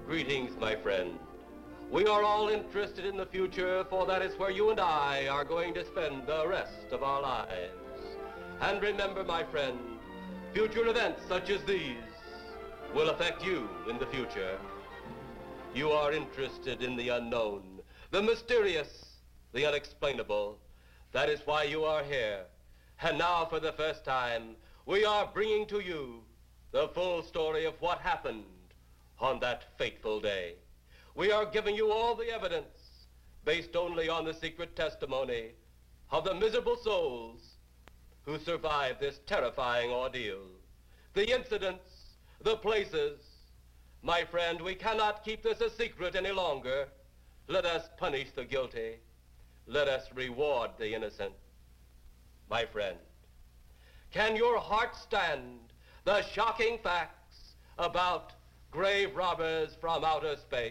Greetings, my friend. We are all interested in the future, for that is where you and I are going to spend the rest of our lives. And remember, my friend, future events such as these will affect you in the future. You are interested in the unknown, the mysterious, the unexplainable. That is why you are here. And now, for the first time, we are bringing to you the full story of what happened on that fateful day. We are giving you all the evidence based only on the secret testimony of the miserable souls who survived this terrifying ordeal. The incidents, the places. My friend, we cannot keep this a secret any longer. Let us punish the guilty. Let us reward the innocent. My friend, can your heart stand the shocking facts about grave robbers from outer space?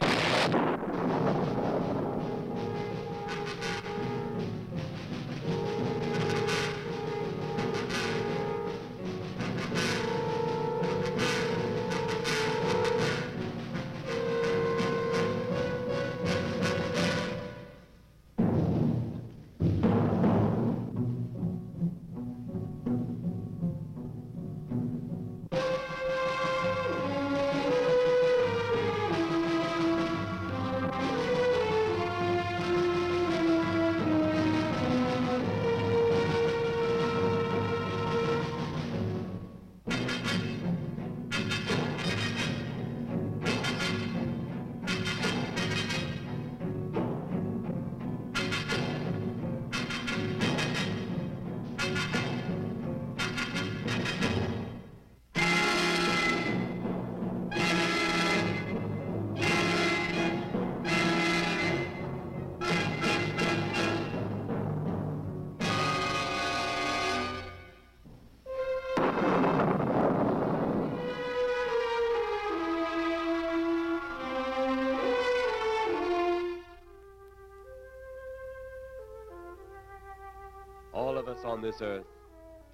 All of us on this earth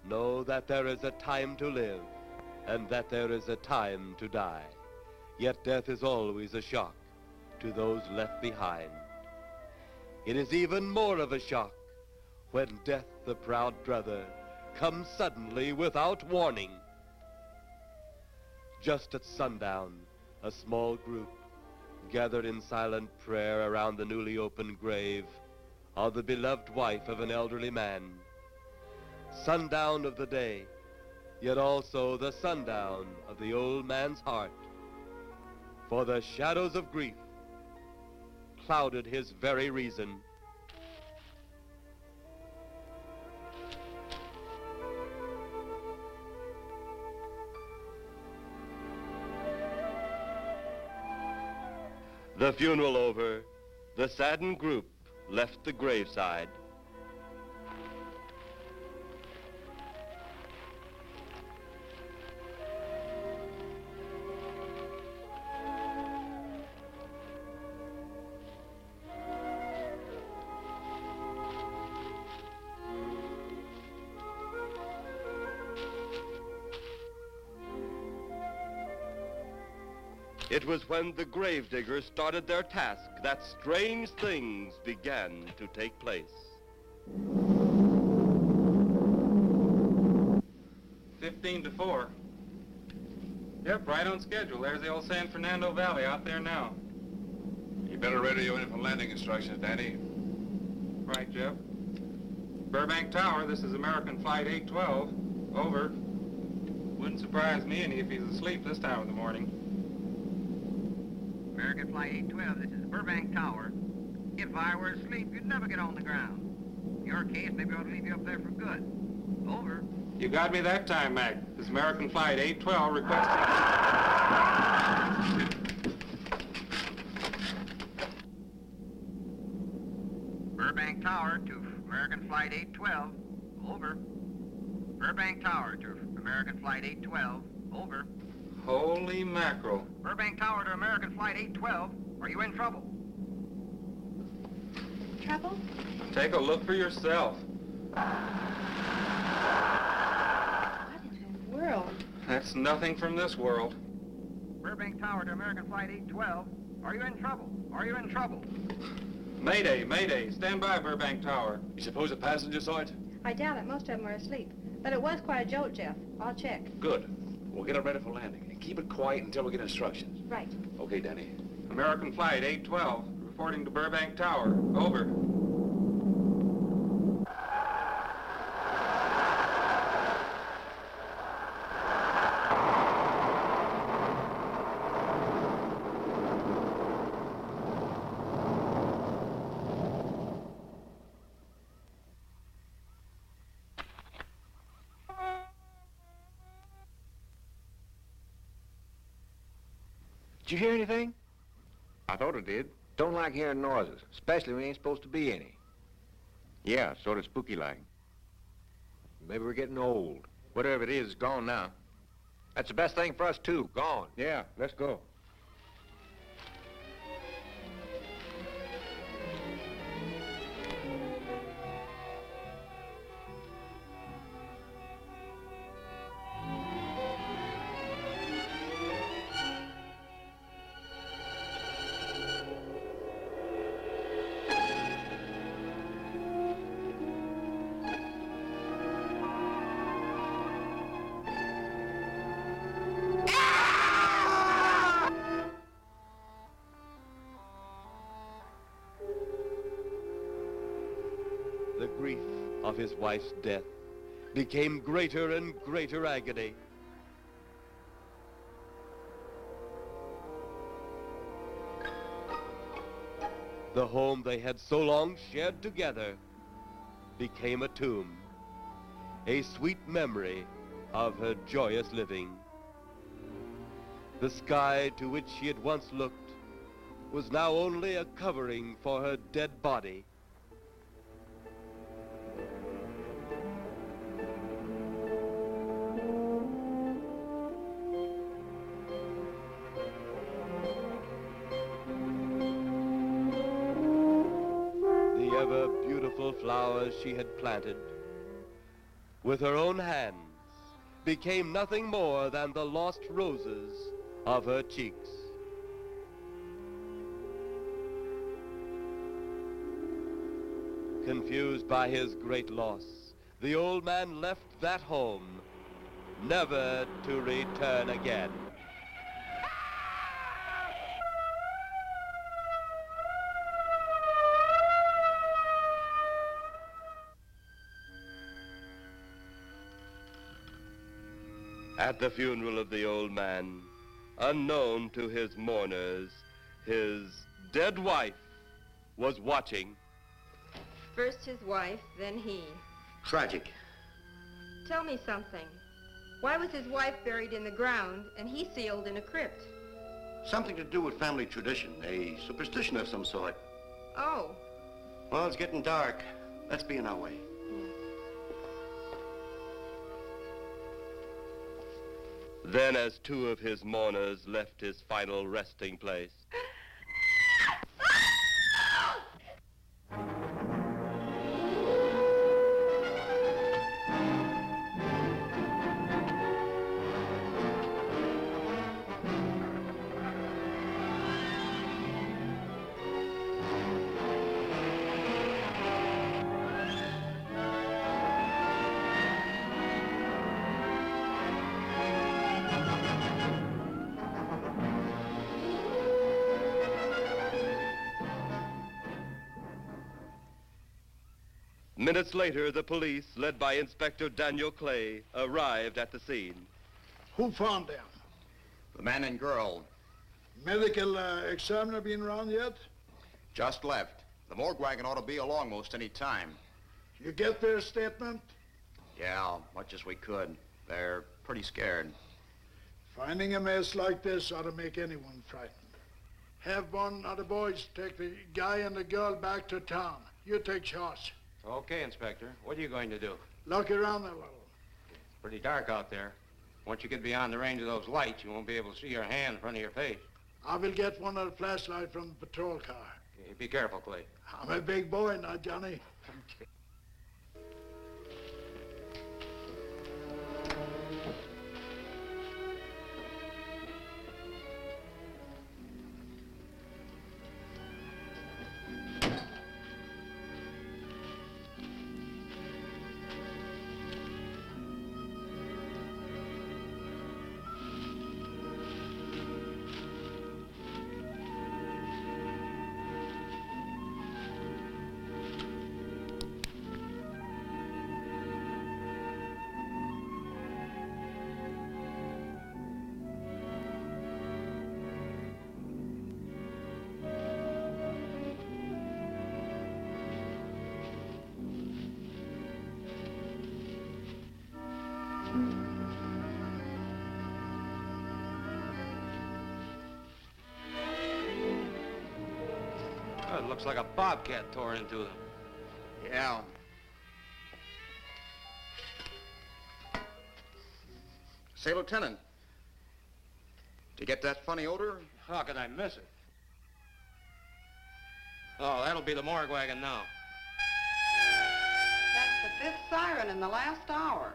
know that there is a time to live and that there is a time to die. Yet death is always a shock to those left behind. It is even more of a shock when death, the proud brother, comes suddenly without warning. Just at sundown, a small group gathered in silent prayer around the newly opened grave of the beloved wife of an elderly man. Sundown of the day, yet also the sundown of the old man's heart. For the shadows of grief clouded his very reason. The funeral over, the saddened group left the graveside. It was when the gravediggers started their task that strange things began to take place. 15-4. Yep, right on schedule. There's the old San Fernando Valley out there now. You better radio in for landing instructions, Danny. Right, Jeff. Burbank Tower, this is American Flight 812. Over. Wouldn't surprise me any if he's asleep this time of the morning. American Flight 812, this is Burbank Tower. If I were asleep, you'd never get on the ground. In your case, maybe I ought to leave you up there for good. Over. You got me that time, Mac. This is American Flight 812 requesting... Burbank Tower to American Flight 812. Over. Burbank Tower to American Flight 812. Over. Holy mackerel. Burbank Tower to American Flight 812. Are you in trouble? Trouble? Take a look for yourself. What in the world? That's nothing from this world. Burbank Tower to American Flight 812. Are you in trouble? Are you in trouble? Mayday, mayday. Stand by, Burbank Tower. You suppose a passenger saw it? I doubt it. Most of them were asleep. But it was quite a jolt, Jeff. I'll check. Good. We'll get it ready for landing. And keep it quiet until we get instructions. Right. Okay, Danny. American Flight 812, reporting to Burbank Tower. Over. Did you hear anything? I thought it did. Don't like hearing noises, especially when there ain't supposed to be any. Yeah, sort of spooky-like. Maybe we're getting old. Whatever it is, it's gone now. That's the best thing for us, too. Gone. Yeah, let's go. The grief of his wife's death became greater and greater agony. The home they had so long shared together became a tomb, a sweet memory of her joyous living. The sky to which she had once looked was now only a covering for her dead body. The ever-beautiful flowers she had planted, with her own hands, became nothing more than the lost roses of her cheeks. Confused by his great loss, the old man left that home, never to return again. At the funeral of the old man, unknown to his mourners, his dead wife was watching. First his wife, then he. Tragic. Tell me something. Why was his wife buried in the ground and he sealed in a crypt? Something to do with family tradition, a superstition of some sort. Oh. Well, it's getting dark. Let's be on our way. Then, as two of his mourners left his final resting place, minutes later, the police, led by Inspector Daniel Clay, arrived at the scene. Who found them? The man and girl. Medical examiner been around yet? Just left. The morgue wagon ought to be along most any time. You get their statement? Yeah, much as we could. They're pretty scared. Finding a mess like this ought to make anyone frightened. Have one of the boys take the guy and the girl back to town. You take charge. Okay, Inspector. What are you going to do? Look around a little. It's pretty dark out there. Once you get beyond the range of those lights, you won't be able to see your hand in front of your face. I will get one of the flashlight from the patrol car. Okay, be careful, Clay. I'm a big boy now, Johnny. Oh, it looks like a bobcat tore into them. Yeah. Say, Lieutenant, did you get that funny odor? How could I miss it? Oh, that'll be the morgue wagon now. That's the fifth siren in the last hour.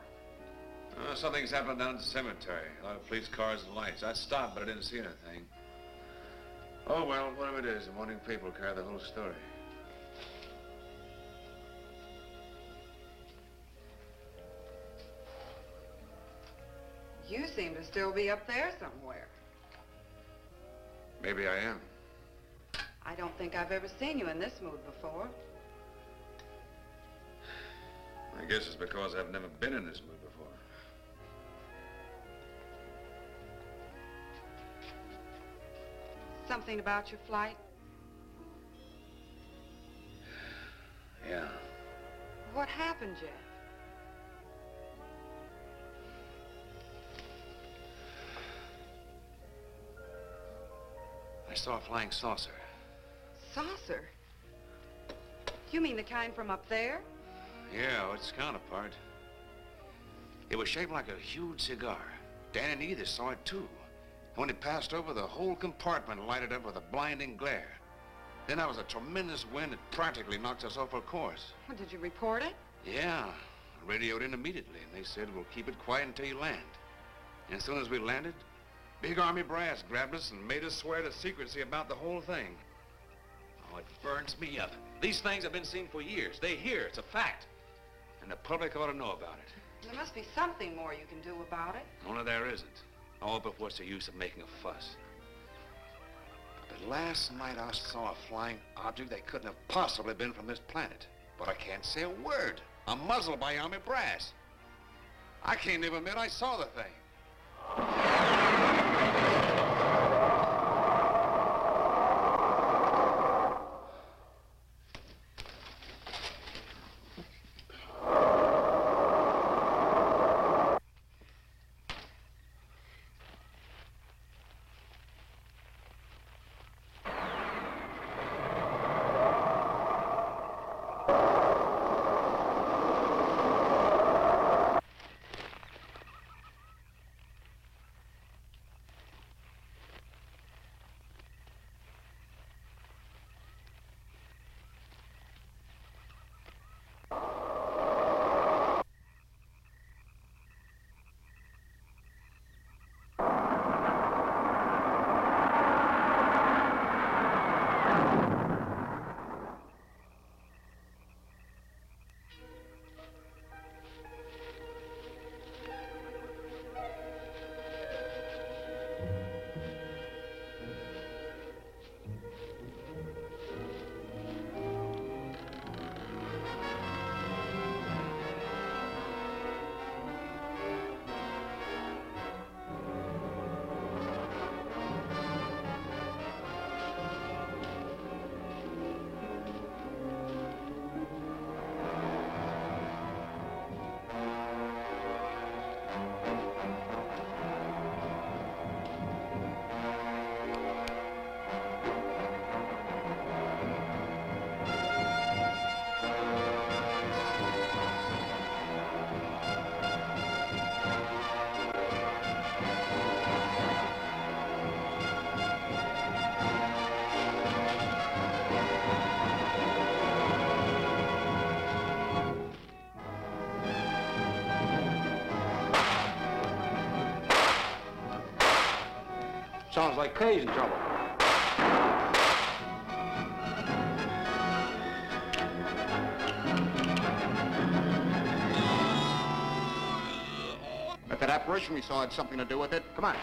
Something's happened down at the cemetery. A lot of police cars and lights. I stopped, but I didn't see anything. Oh, well, whatever it is, the morning paper will carry the whole story. You seem to still be up there somewhere. Maybe I am. I don't think I've ever seen you in this mood before. I guess it's because I've never been in this mood before. Something about your flight? Yeah. What happened, Jeff? I saw a flying saucer. Saucer? You mean the kind from up there? Yeah, its counterpart. It was shaped like a huge cigar. Dan and Edith saw it, too. And when it passed over, the whole compartment lighted up with a blinding glare. Then there was a tremendous wind that practically knocked us off our course. Well, did you report it? Yeah, I radioed in immediately, and they said, we'll keep it quiet until you land. And as soon as we landed, big Army brass grabbed us and made us swear to secrecy about the whole thing. Oh, it burns me up. These things have been seen for years. They hear, it's a fact. And the public ought to know about it. There must be something more you can do about it. Only there isn't. Oh, but what's the use of making a fuss? But last night I saw a flying object that couldn't have possibly been from this planet. But I can't say a word. I'm muzzled by Army brass. I can't even admit I saw the thing. Sounds like Clay's in trouble. If that apparition we saw had something to do with it, come on.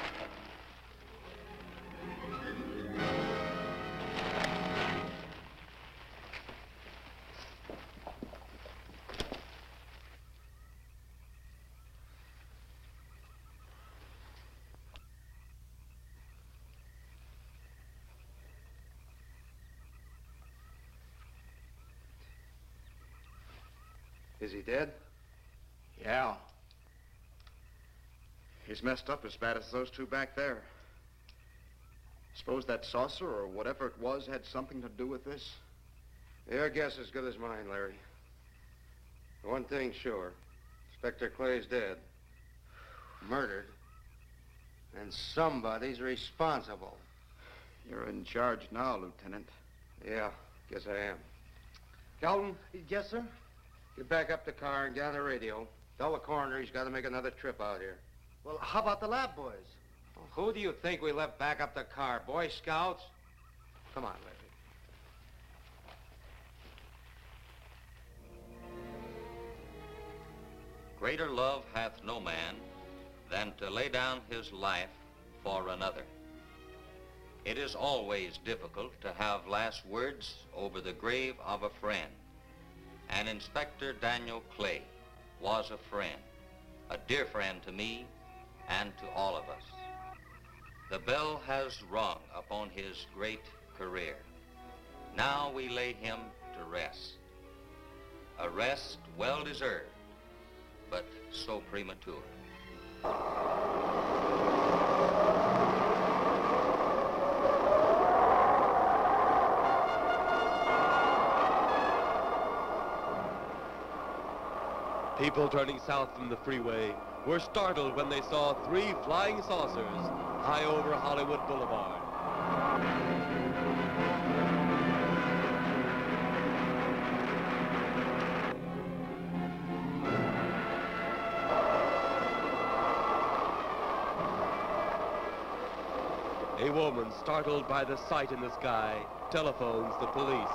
Is he dead? Yeah. He's messed up as bad as those two back there. Suppose that saucer or whatever it was had something to do with this? Your guess is as good as mine, Larry. One thing's sure. Inspector Clay's dead. Murdered. And somebody's responsible. You're in charge now, Lieutenant. Yeah, guess I am. Calton? Yes, sir? Get back up the car and get on the radio. Tell the coroner he's got to make another trip out here. Well, how about the lab boys? Well, who do you think we left back up the car? Boy Scouts? Come on, Larry. Greater love hath no man than to lay down his life for another. It is always difficult to have last words over the grave of a friend. And Inspector Daniel Clay was a friend, a dear friend to me and to all of us. The bell has rung upon his great career. Now we lay him to rest. A rest well deserved, but so premature. People turning south from the freeway were startled when they saw 3 flying saucers high over Hollywood Boulevard. A woman, startled by the sight in the sky, telephones the police.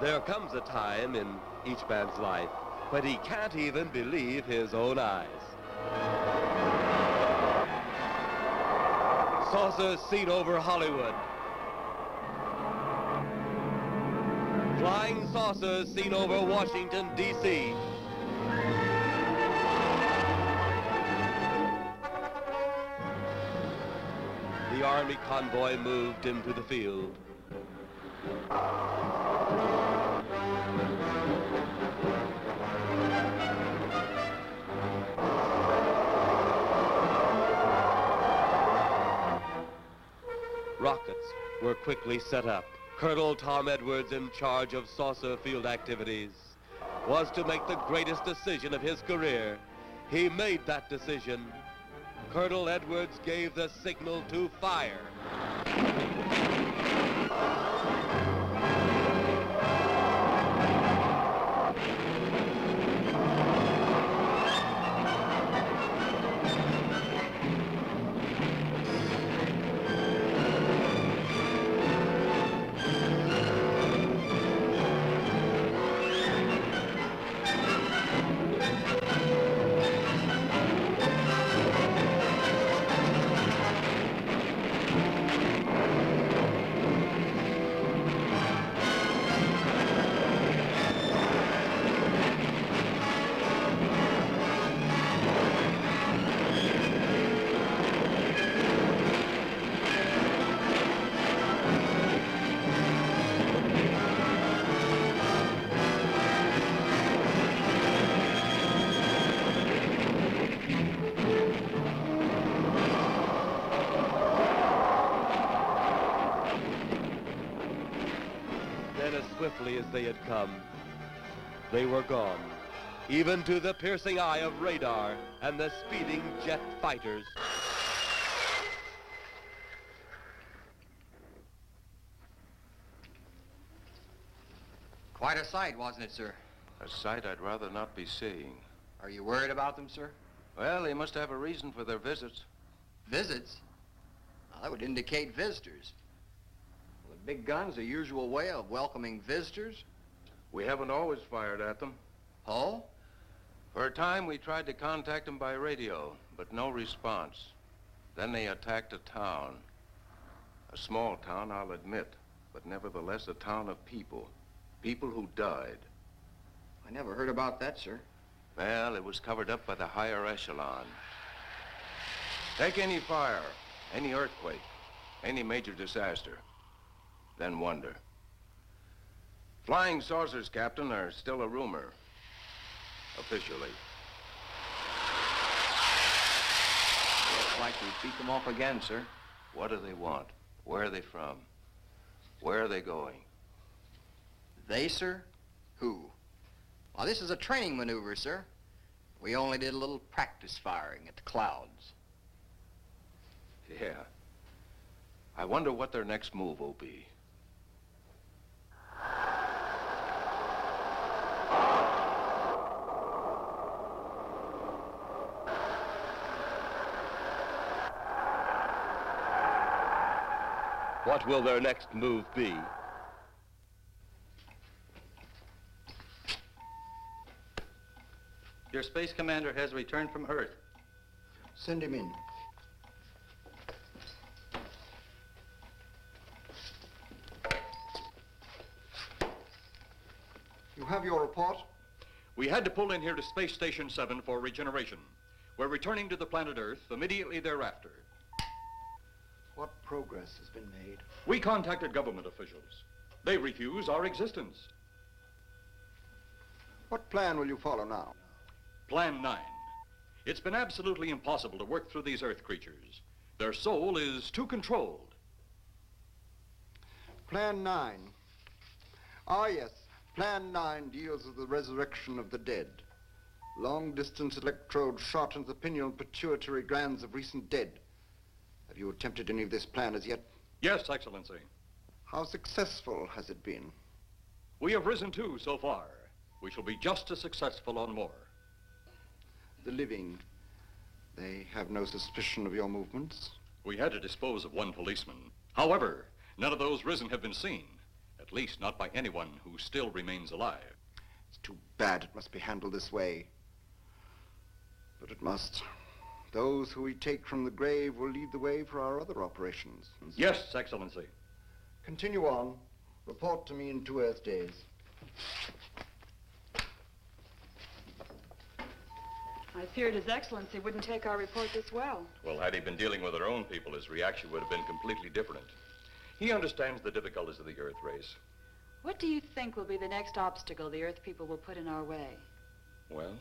There comes a time in each man's life when he can't even believe his own eyes. Saucers seen over Hollywood. Flying saucers seen over Washington, D.C. The Army convoy moved into the field. Rockets were quickly set up. Colonel Tom Edwards, in charge of saucer field activities, was to make the greatest decision of his career. He made that decision. Colonel Edwards gave the signal to fire. Then, as swiftly as they had come, they were gone, even to the piercing eye of radar and the speeding jet fighters. Quite a sight, wasn't it, sir? A sight I'd rather not be seeing. Are you worried about them, sir? Well, they must have a reason for their visits. Visits? Well, that would indicate visitors. Well, the big gun's the usual way of welcoming visitors. We haven't always fired at them. Oh? For a time, we tried to contact them by radio, but no response. Then they attacked a town. A small town, I'll admit, but nevertheless a town of people. People who died. I never heard about that, sir. Well, it was covered up by the higher echelon. Take any fire, any earthquake, any major disaster, then wonder. Flying saucers, Captain, are still a rumor, officially. Looks like we beat them off again, sir. What do they want? Where are they from? Where are they going? They, sir? Who? Well, this is a training maneuver, sir. We only did a little practice firing at the clouds. Yeah. I wonder what their next move will be. What will their next move be? Your space commander has returned from Earth. Send him in. You have your report? We had to pull in here to Space Station 7 for regeneration. We're returning to the planet Earth immediately thereafter. What progress has been made? We contacted government officials. They refuse our existence. What plan will you follow now? Plan 9. It's been absolutely impossible to work through these Earth creatures. Their soul is too controlled. Plan 9. Ah, yes. Plan 9 deals with the resurrection of the dead. Long-distance electrode shot into the pineal and pituitary glands of recent dead. Have you attempted any of this plan as yet? Yes, Excellency. How successful has it been? We have risen too so far. We shall be just as successful on more. The living, they have no suspicion of your movements? We had to dispose of one policeman. However, none of those risen have been seen. At least not by anyone who still remains alive. It's too bad it must be handled this way. But it must. Those who we take from the grave will lead the way for our other operations. Yes, Excellency. Continue on. Report to me in 2 Earth days. I feared His Excellency wouldn't take our report this well. Well, had he been dealing with our own people, his reaction would have been completely different. He understands the difficulties of the Earth race. What do you think will be the next obstacle the Earth people will put in our way? Well,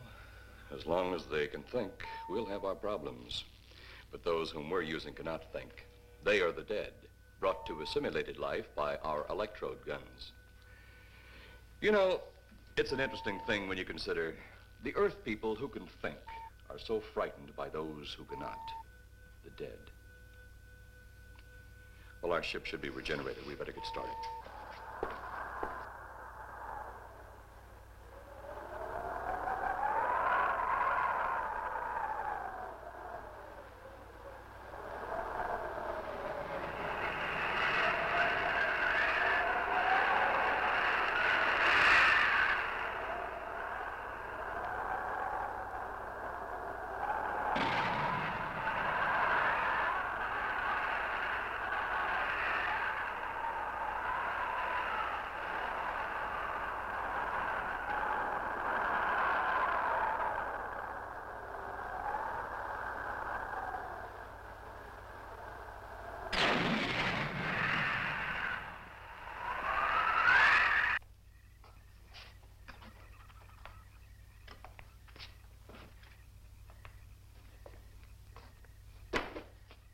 as long as they can think, we'll have our problems. But those whom we're using cannot think. They are the dead, brought to a simulated life by our electrode guns. You know, it's an interesting thing when you consider the Earth people who can think are so frightened by those who cannot, the dead. Well, our ship should be regenerated. We better get started.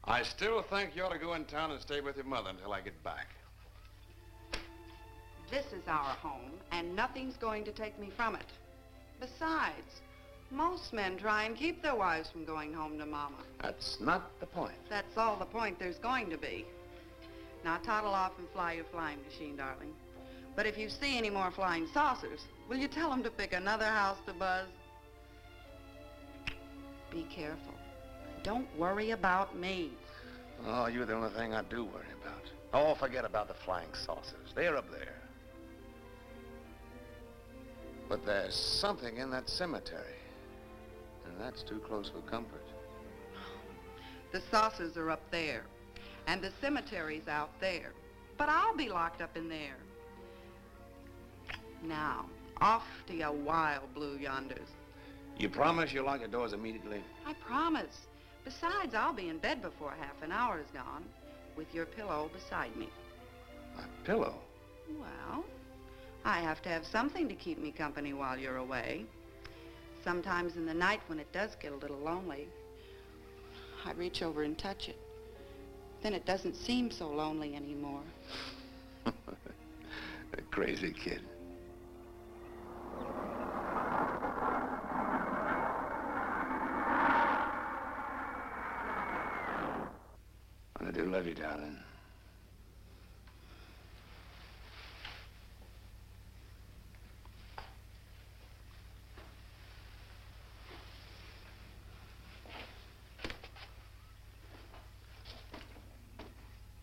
I still think you ought to go in town and stay with your mother until I get back. This is our home, and nothing's going to take me from it. Besides, most men try and keep their wives from going home to Mama. That's not the point. That's all the point there's going to be. Now toddle off and fly your flying machine, darling. But if you see any more flying saucers, will you tell them to pick another house to buzz? Be careful. Don't worry about me. Oh, you're the only thing I do worry about. Oh, forget about the flying saucers. They're up there. But there's something in that cemetery. And that's too close for comfort. The saucers are up there, and the cemetery's out there. But I'll be locked up in there. Now, off to your wild blue yonders. You promise you'll lock your doors immediately? I promise. Besides, I'll be in bed before half an hour is gone, with your pillow beside me. My pillow? Well, I have to have something to keep me company while you're away. Sometimes in the night when it does get a little lonely, I reach over and touch it. Then it doesn't seem so lonely anymore. A crazy kid. I do love you, darling.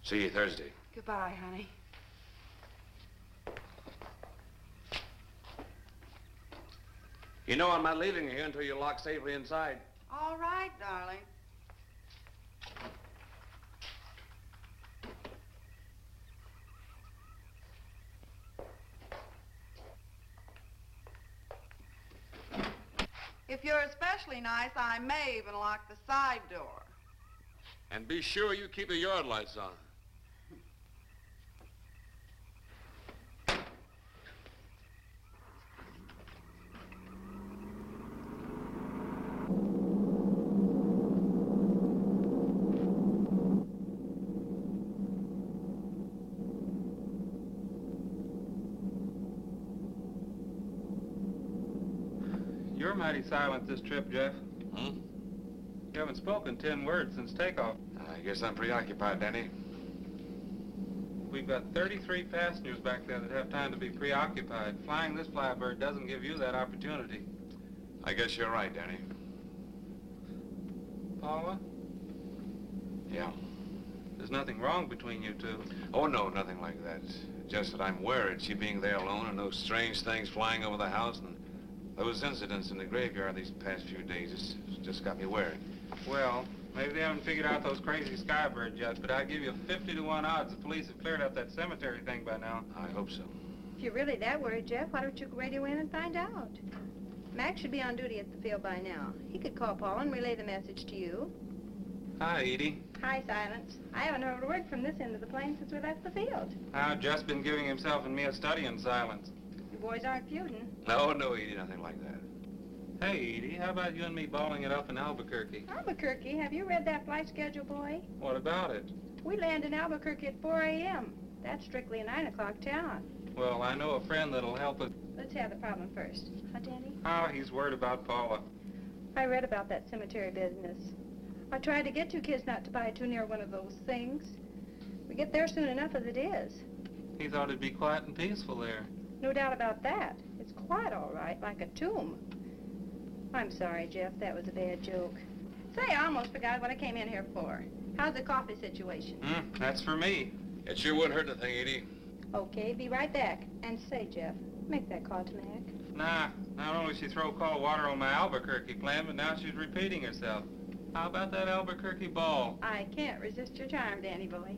See you Thursday. Goodbye, honey. You know I'm not leaving you here until you're locked safely inside. All right, darling. If you're especially nice, I may even lock the side door. And be sure you keep the yard lights on. You're mighty silent this trip, Jeff. Hmm? You haven't spoken 10 words since takeoff. I guess I'm preoccupied, Danny. We've got 33 passengers back there that have time to be preoccupied. Flying this flybird doesn't give you that opportunity. I guess you're right, Danny. Paula? Yeah. There's nothing wrong between you two. Oh, no, nothing like that. Just that I'm worried, she being there alone and those strange things flying over the house and those incidents in the graveyard these past few days. It's just got me worried. Well, maybe they haven't figured out those crazy skybirds yet, but I'd give you 50-to-1 odds the police have cleared up that cemetery thing by now. I hope so. If you're really that worried, Jeff, why don't you radio in and find out? Mac should be on duty at the field by now. He could call Paul and relay the message to you. Hi, Edie. Hi, Silence. I haven't heard a word from this end of the plane since we left the field. I've just been giving himself and me a study in silence. You boys aren't feuding. No, Edie, nothing like that. Hey, Edie, how about you and me balling it up in Albuquerque? Albuquerque? Have you read that flight schedule, boy? What about it? We land in Albuquerque at 4 a.m. That's strictly a 9 o'clock town. Well, I know a friend that'll help us. Let's have the problem first. Huh, Danny? Oh, he's worried about Paula. I read about that cemetery business. I tried to get you kids not to buy too near one of those things. We get there soon enough as it is. He thought it'd be quiet and peaceful there. No doubt about that. It's quite all right, like a tomb. I'm sorry, Jeff. That was a bad joke. Say, I almost forgot what I came in here for. How's the coffee situation? That's for me. It sure wouldn't hurt anything, Edie. Okay, be right back. And say, Jeff, make that call to Mac. Nah, not only she throw cold water on my Albuquerque plan, but now she's repeating herself. How about that Albuquerque ball? I can't resist your charm, Danny boy.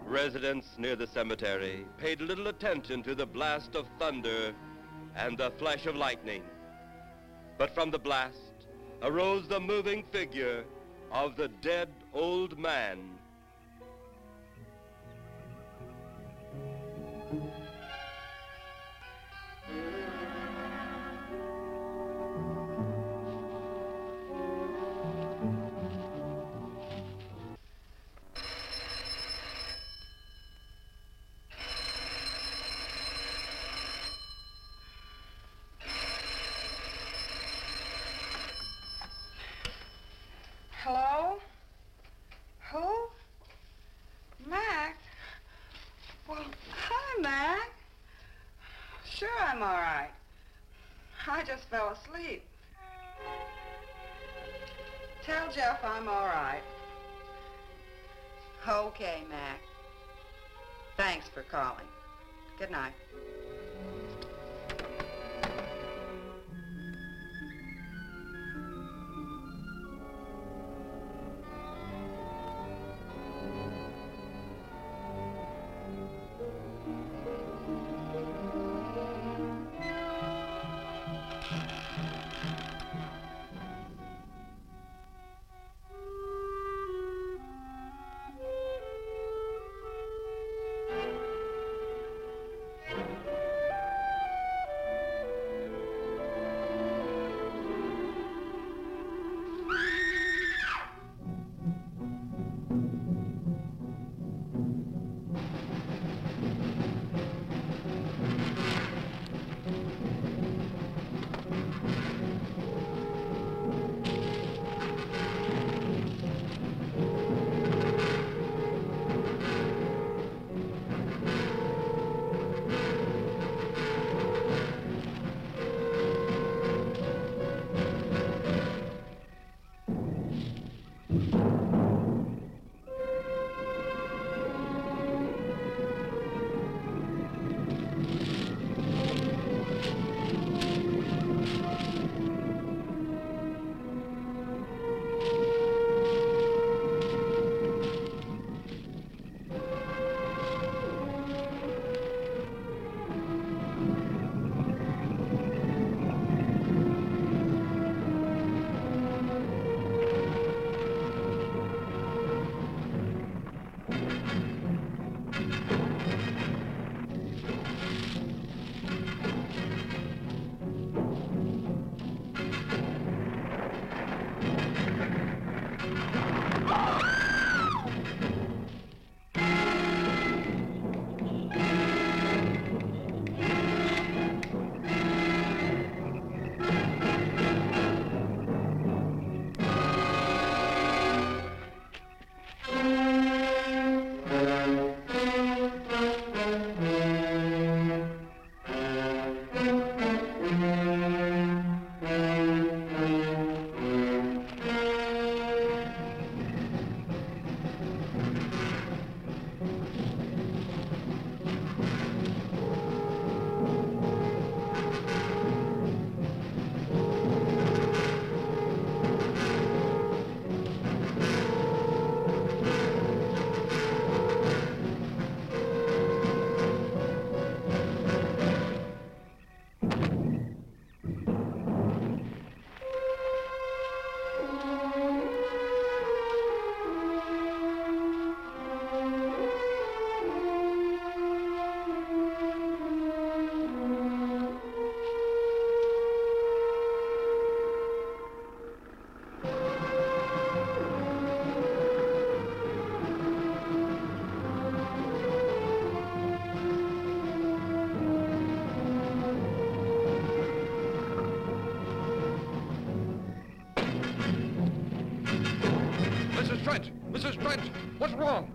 Residents near the cemetery paid little attention to the blast of thunder and the flash of lightning. But from the blast arose the moving figure of the dead old man. I just fell asleep. Tell Jeff I'm all right. Okay, Mac. Thanks for calling. Good night. Mrs. Trent, what's wrong?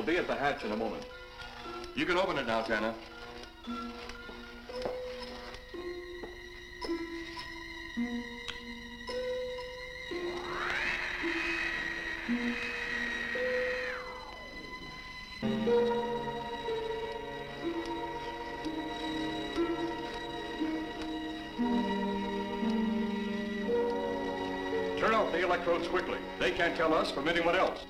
be at the hatch in a moment. You can open it now, Tanner. Turn off the electrodes quickly. They can't tell us from anyone else.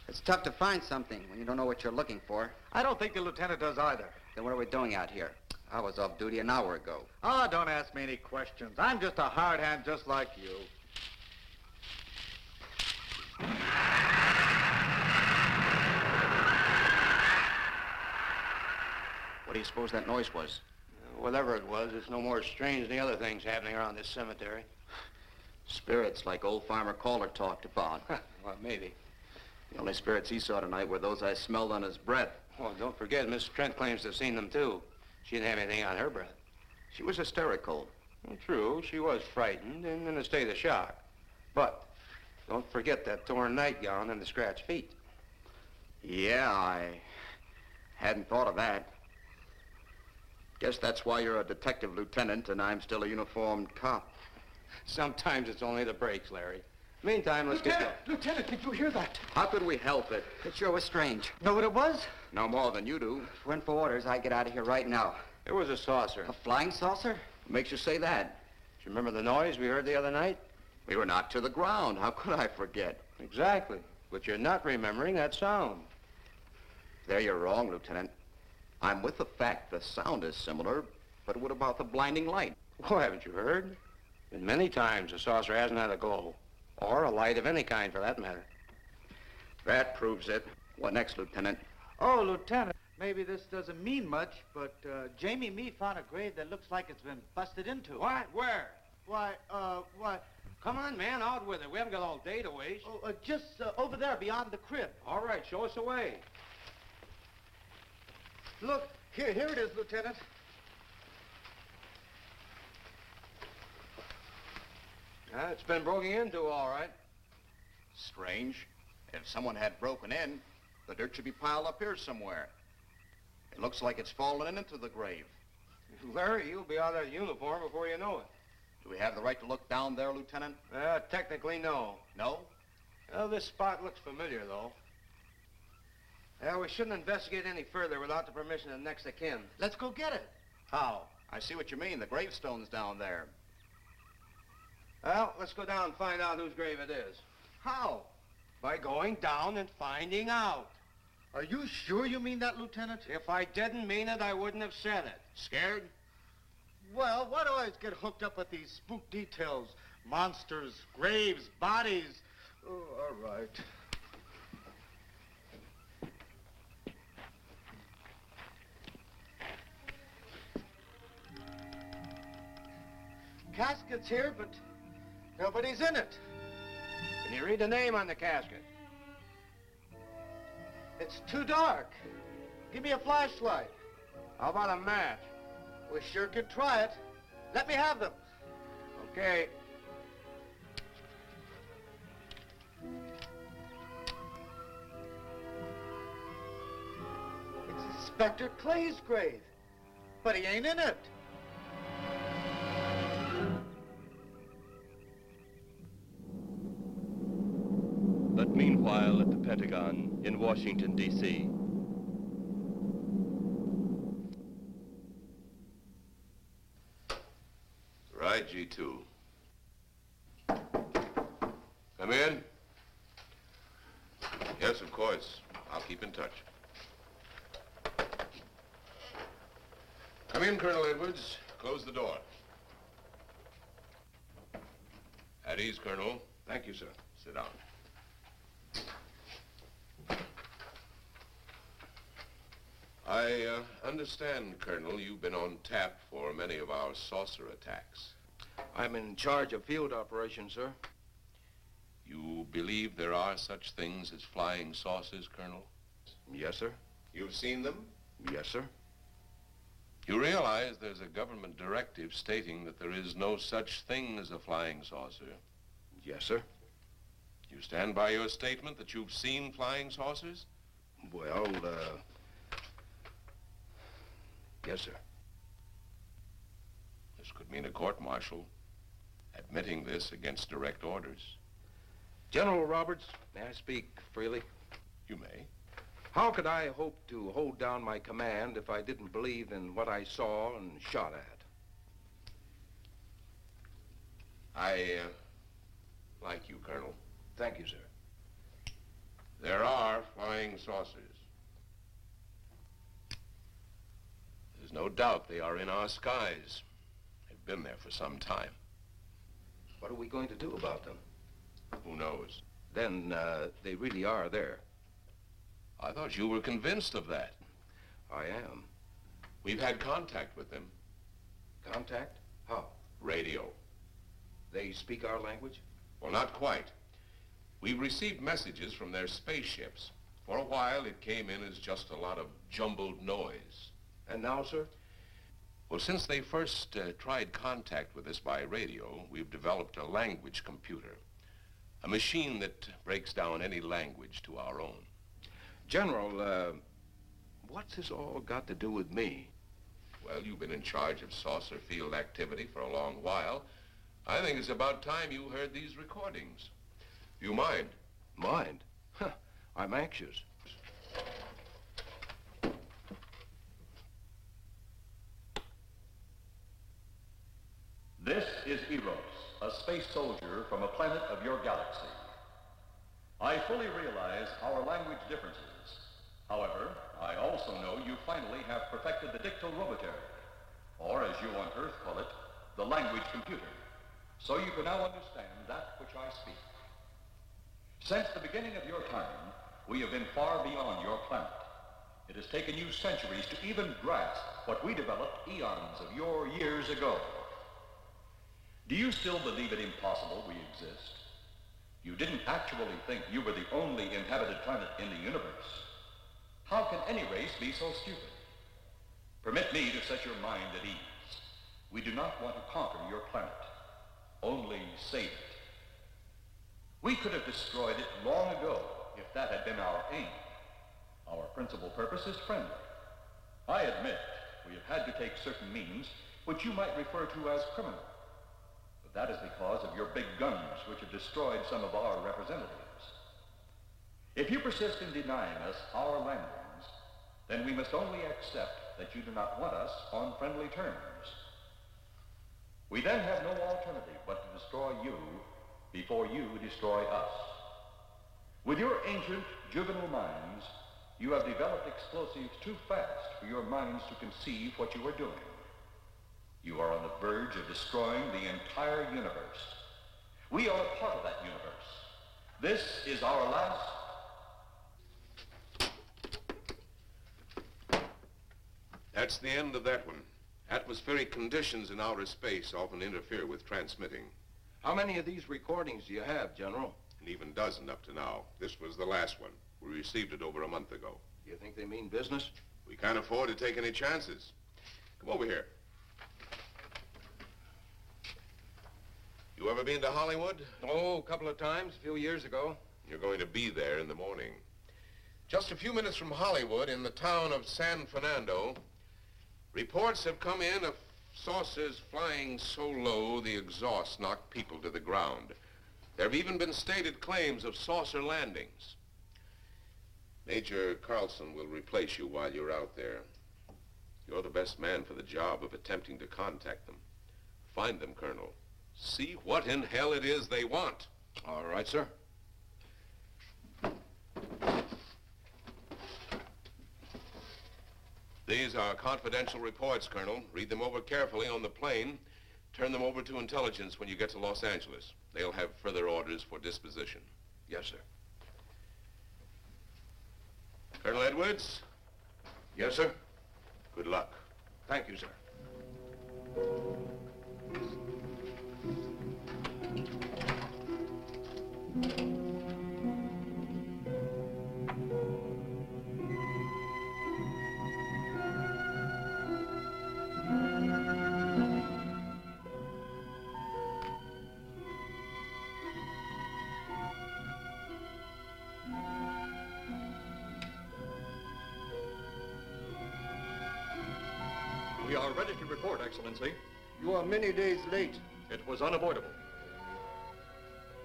It's tough to find something when you don't know what you're looking for. I don't think the lieutenant does either. Then what are we doing out here? I was off duty an hour ago. Oh, don't ask me any questions. I'm just a hard hand just like you. What do you suppose that noise was? Whatever it was, it's no more strange than the other things happening around this cemetery. Spirits like old Farmer Caller talked about. Well, maybe. The only spirits he saw tonight were those I smelled on his breath. Well, don't forget, Miss Trent claims to have seen them, too. She didn't have anything on her breath. She was hysterical. Well, true, she was frightened and in a state of shock. But don't forget that torn nightgown and the scratched feet. Yeah, I hadn't thought of that. Guess that's why you're a detective lieutenant and I'm still a uniformed cop. Sometimes it's only the breaks, Larry. Meantime, let's get going. Lieutenant, did you hear that? How could we help it? It sure was strange. Know what it was? No more than you do. If it went for orders, I'd get out of here right now. It was a saucer. A flying saucer? What makes you say that? Do you remember the noise we heard the other night? We were knocked to the ground. How could I forget? Exactly. But you're not remembering that sound. There you're wrong, Lieutenant. I'm with the fact the sound is similar, but what about the blinding light? Oh, haven't you heard? Been many times the saucer hasn't had a glow. Or a light of any kind, for that matter. That proves it. What next, Lieutenant? Oh, Lieutenant, maybe this doesn't mean much, but Jamie Mee found a grave that looks like it's been busted into. What? Where? Why? Come on, man, out with it. We haven't got all day to waste. Oh, just over there beyond the crib. All right, show us the way. Look, here it is, Lieutenant. It's been broken into, all right. Strange. If someone had broken in, the dirt should be piled up here somewhere. It looks like it's fallen into the grave. Larry, you'll be out of that uniform before you know it. Do we have the right to look down there, Lieutenant? Technically, no. No? Well, this spot looks familiar, though. We shouldn't investigate any further without the permission of next of kin. Let's go get it. How? I see what you mean. The gravestone's down there. Well, let's go down and find out whose grave it is. How? By going down and finding out. Are you sure you mean that, Lieutenant? If I didn't mean it, I wouldn't have said it. Scared? Well, why do I always get hooked up with these spook details? Monsters, graves, bodies. Oh, all right. Casket's here, but nobody's in it. Can you read the name on the casket? It's too dark. Give me a flashlight. How about a match? We sure could try it. Let me have them. Okay. It's Inspector Clay's grave, but he ain't in it. But meanwhile, at the Pentagon in Washington, D.C., Right, G2. Come in. Yes, of course. I'll keep in touch. Come in, Colonel Edwards. Close the door. At ease, Colonel. Thank you, sir. Sit down. I understand, Colonel, you've been on tap for many of our saucer attacks. I'm in charge of field operations, sir. You believe there are such things as flying saucers, Colonel? Yes, sir. You've seen them? Yes, sir. You realize there's a government directive stating that there is no such thing as a flying saucer? Yes, sir. You stand by your statement that you've seen flying saucers? Well, yes, sir. This could mean a court-martial, admitting this against direct orders. General Roberts, may I speak freely? You may. How could I hope to hold down my command if I didn't believe in what I saw and shot at? I like you, Colonel. Thank you, sir. There are flying saucers. There's no doubt they are in our skies. They've been there for some time. What are we going to do about them? Who knows? Then, they really are there. I thought you were convinced of that. I am. We've had contact with them. Contact? How? Radio. They speak our language? Well, not quite. We've received messages from their spaceships. For a while, it came in as just a lot of jumbled noise. And now, sir? Well, since they first tried contact with us by radio, we've developed a language computer. A machine that breaks down any language to our own. General, what's this all got to do with me? Well, you've been in charge of saucer field activity for a long while. I think it's about time you heard these recordings. Do you mind? Mind? Huh, I'm anxious. This is Eros, a space soldier from a planet of your galaxy. I fully realize our language differences. However, I also know you finally have perfected the dictorobotery, or as you on Earth call it, the language computer, so you can now understand that which I speak. Since the beginning of your time, we have been far beyond your planet. It has taken you centuries to even grasp what we developed eons of your years ago. Do you still believe it impossible we exist? You didn't actually think you were the only inhabited planet in the universe. How can any race be so stupid? Permit me to set your mind at ease. We do not want to conquer your planet, only save it. We could have destroyed it long ago if that had been our aim. Our principal purpose is friendly. I admit we have had to take certain means which you might refer to as criminal. But that is because of your big guns which have destroyed some of our representatives. If you persist in denying us our landings, then we must only accept that you do not want us on friendly terms. We then have no alternative but to destroy you before you destroy us. With your ancient juvenile minds, you have developed explosives too fast for your minds to conceive what you are doing. You are on the verge of destroying the entire universe. We are a part of that universe. This is our last... That's the end of that one. Atmospheric conditions in outer space often interfere with transmitting. How many of these recordings do you have, General? An even dozen up to now. This was the last one. We received it over a month ago. You think they mean business? We can't afford to take any chances. Come over here. You ever been to Hollywood? Oh, a couple of times, a few years ago. You're going to be there in the morning. Just a few minutes from Hollywood, in the town of San Fernando, reports have come in of saucers flying so low the exhaust knocked people to the ground. There have even been stated claims of saucer landings. Major Carlson will replace you while you're out there. You're the best man for the job of attempting to contact them. Find them, Colonel. See what in hell it is they want. All right, sir. These are confidential reports, Colonel. Read them over carefully on the plane. Turn them over to intelligence when you get to Los Angeles. They'll have further orders for disposition. Yes, sir. Colonel Edwards? Yes, sir. Good luck. Thank you, sir. We are ready to report, Excellency. You are many days late. It was unavoidable.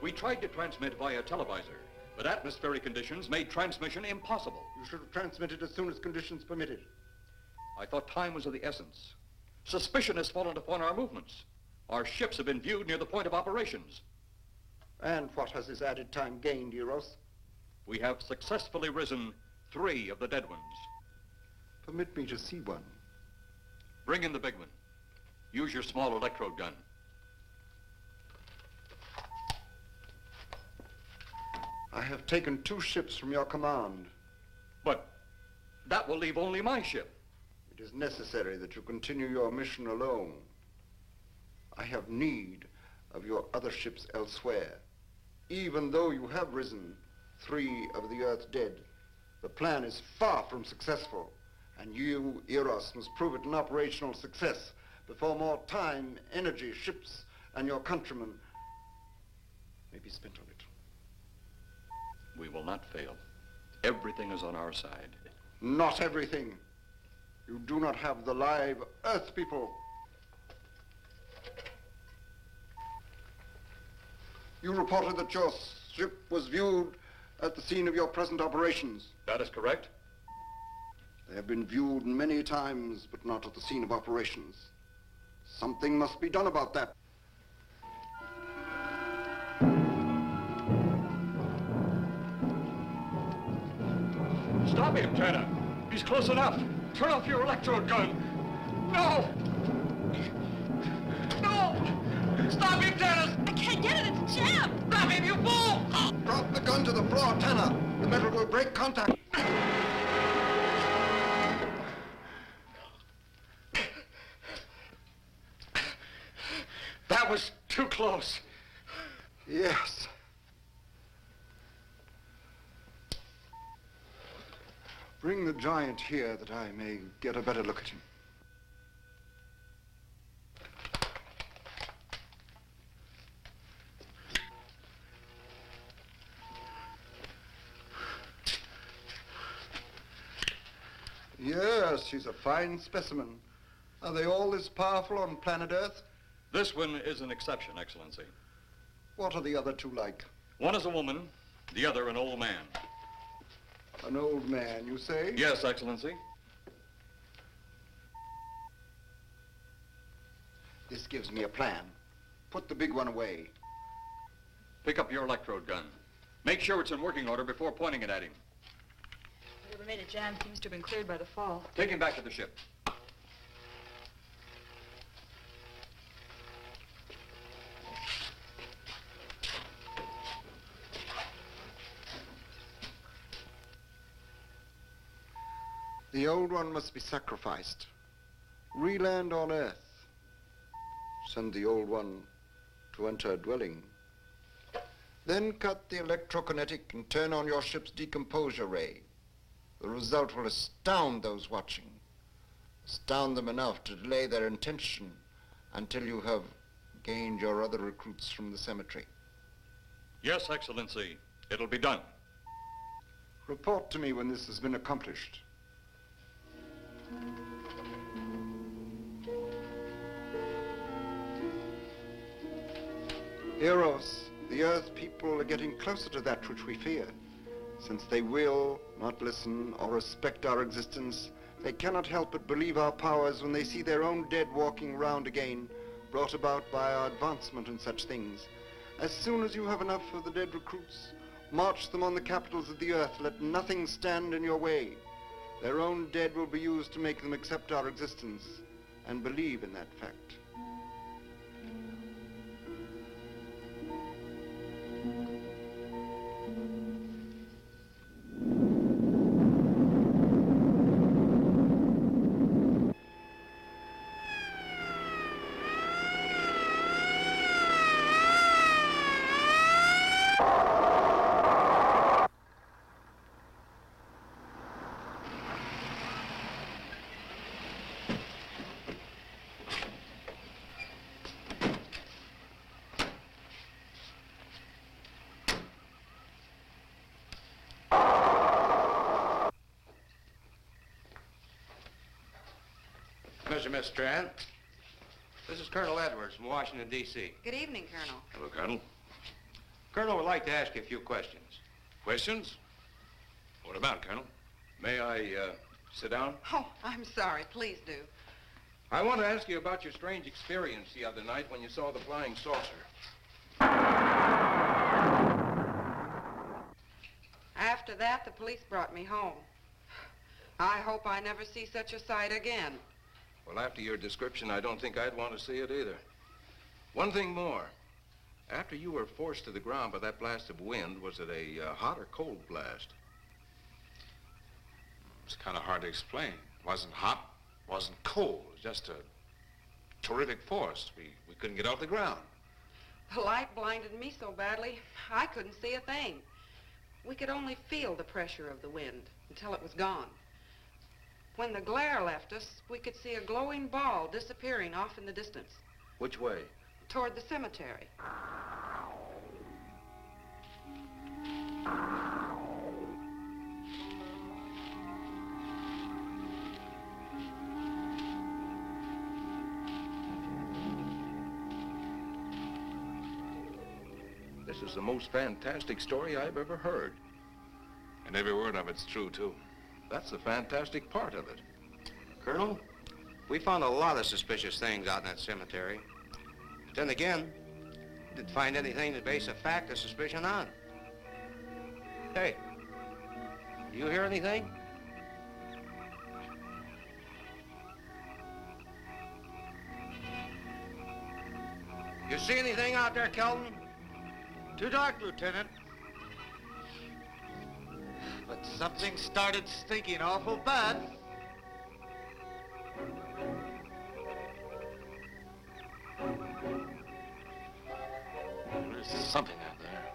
We tried to transmit via televisor, but atmospheric conditions made transmission impossible. You should have transmitted as soon as conditions permitted. I thought time was of the essence. Suspicion has fallen upon our movements. Our ships have been viewed near the point of operations. And what has this added time gained, Eros? We have successfully risen 3 of the dead ones. Permit me to see one. Bring in the big one. Use your small electrode gun. I have taken 2 ships from your command. But that will leave only my ship. It is necessary that you continue your mission alone. I have need of your other ships elsewhere. Even though you have risen 3 of the Earth's dead, the plan is far from successful. And you, Eros, must prove it an operational success before more time, energy, ships, and your countrymen may be spent on it. We will not fail. Everything is on our side. Not everything. You do not have the live Earth people. You reported that your ship was viewed at the scene of your present operations. That is correct. They have been viewed many times, but not at the scene of operations. Something must be done about that. Stop him, Tanner. He's close enough. Turn off your electrode gun. No! No! Stop him, Tanner! I can't get it. It's jammed. Grab him, you fool! Drop the gun to the floor, Tanner. The metal will break contact. That was too close. Yes. Bring the giant here that I may get a better look at him. Yes, he's a fine specimen. Are they all this powerful on planet Earth? This one is an exception, Excellency. What are the other 2 like? One is a woman, the other an old man. An old man, you say? Yes, Excellency. This gives me a plan. Put the big one away. Pick up your electrode gun. Make sure it's in working order before pointing it at him. Whatever made it jam seems to have been cleared by the fall. Take him back to the ship. The old one must be sacrificed. Re-land on Earth. Send the old one to enter a dwelling. Then cut the electrokinetic and turn on your ship's decomposure ray. The result will astound those watching. Astound them enough to delay their intention until you have gained your other recruits from the cemetery. Yes, Excellency. It'll be done. Report to me when this has been accomplished. Eros, the Earth people are getting closer to that which we fear. Since they will not listen or respect our existence, they cannot help but believe our powers when they see their own dead walking round again, brought about by our advancement and such things. As soon as you have enough of the dead recruits, march them on the capitals of the Earth. Let nothing stand in your way. Their own dead will be used to make them accept our existence and believe in that fact. Pleasure, Miss Strand. This is Colonel Edwards from Washington, D.C. Good evening, Colonel. Hello, Colonel. Colonel would like to ask you a few questions. Questions? What about, Colonel? May I sit down? Oh, I'm sorry. Please do. I want to ask you about your strange experience the other night when you saw the flying saucer. After that, the police brought me home. I hope I never see such a sight again. Well, after your description, I don't think I'd want to see it either. One thing more. After you were forced to the ground by that blast of wind, was it a hot or cold blast? It's kind of hard to explain. It wasn't hot, wasn't cold. It was just a terrific force. We couldn't get off the ground. The light blinded me so badly, I couldn't see a thing. We could only feel the pressure of the wind until it was gone. When the glare left us, we could see a glowing ball disappearing off in the distance. Which way? Toward the cemetery. This is the most fantastic story I've ever heard. And every word of it's true, too. That's the fantastic part of it. Colonel, we found a lot of suspicious things out in that cemetery. But then again, we didn't find anything to base a fact or suspicion on. Hey, do you hear anything? You see anything out there, Kelton? Too dark, Lieutenant. But something started stinking awful bad. There's something out there.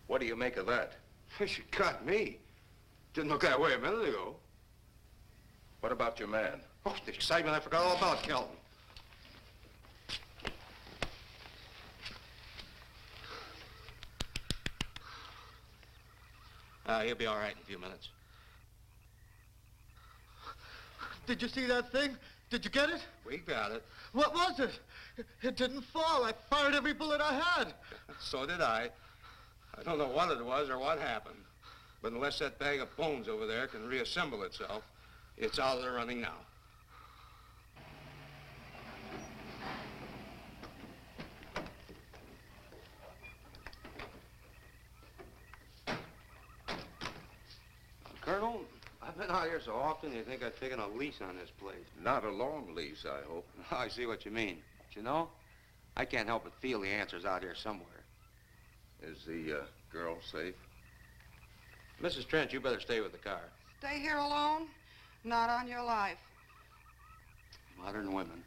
What do you make of that? You got me. Didn't look that way a minute ago. What about your man? Oh, the excitement I forgot all about, Kelton. He'll be all right in a few minutes. Did you see that thing? Did you get it? We got it. What was it? It didn't fall. I fired every bullet I had. So did I. I don't know what it was or what happened. But unless that bag of bones over there can reassemble itself, it's out of the running now. Colonel, I've been out here so often, you think I've taken a lease on this place. Not a long lease, I hope. I see what you mean. But you know, I can't help but feel the answer's out here somewhere. Is the girl safe? Mrs. Trent, you better stay with the car. Stay here alone? Not on your life. Modern women.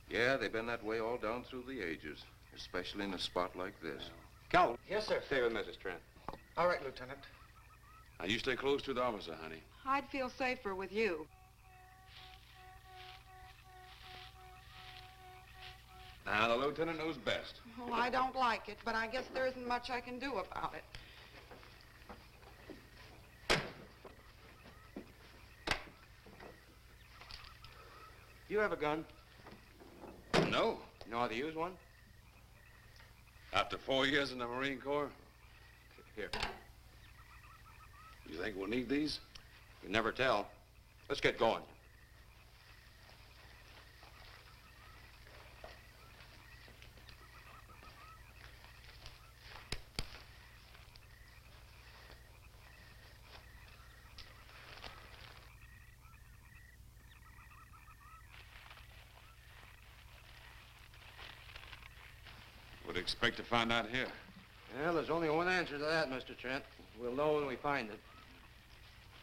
Yeah, they've been that way all down through the ages, especially in a spot like this. Calvin. Yes, sir. Stay with Mrs. Trent. All right, Lieutenant. Now, you stay close to the officer, honey. I'd feel safer with you. Now, the lieutenant knows best. Oh, I don't like it, but I guess there isn't much I can do about it. You have a gun? No. You know how to use one? After 4 years in the Marine Corps? Here. You think we'll need these? You never tell. Let's get going. Would expect to find out here. Well, there's only one answer to that, Mr. Trent. We'll know when we find it.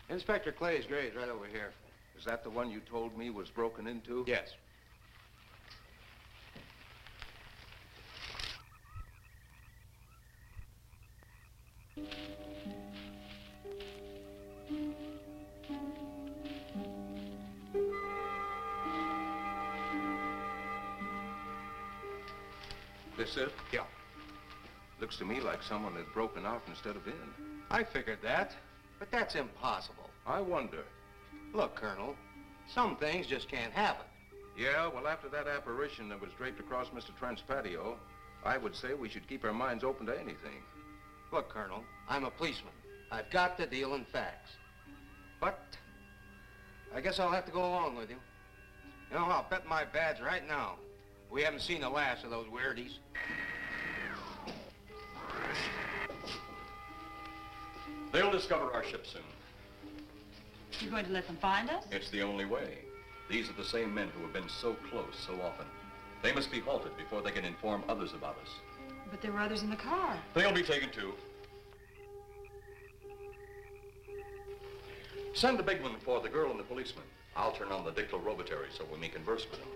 Inspector Clay's grave's right over here. Is that the one you told me was broken into? Yes. This it? Yeah. Looks to me like someone had broken out instead of in. I figured that, but that's impossible. I wonder. Look, Colonel, some things just can't happen. Yeah, well, after that apparition that was draped across Mr. Trent's patio, I would say we should keep our minds open to anything. Look, Colonel, I'm a policeman. I've got to deal in facts. But I guess I'll have to go along with you. You know, I'll bet my badge right now we haven't seen the last of those weirdies. They'll discover our ship soon. You going to let them find us? It's the only way. These are the same men who have been so close so often. They must be halted before they can inform others about us. But there were others in the car. They'll be taken too. Send the big one for the girl and the policeman. I'll turn on the dictal robotary so we may converse with them.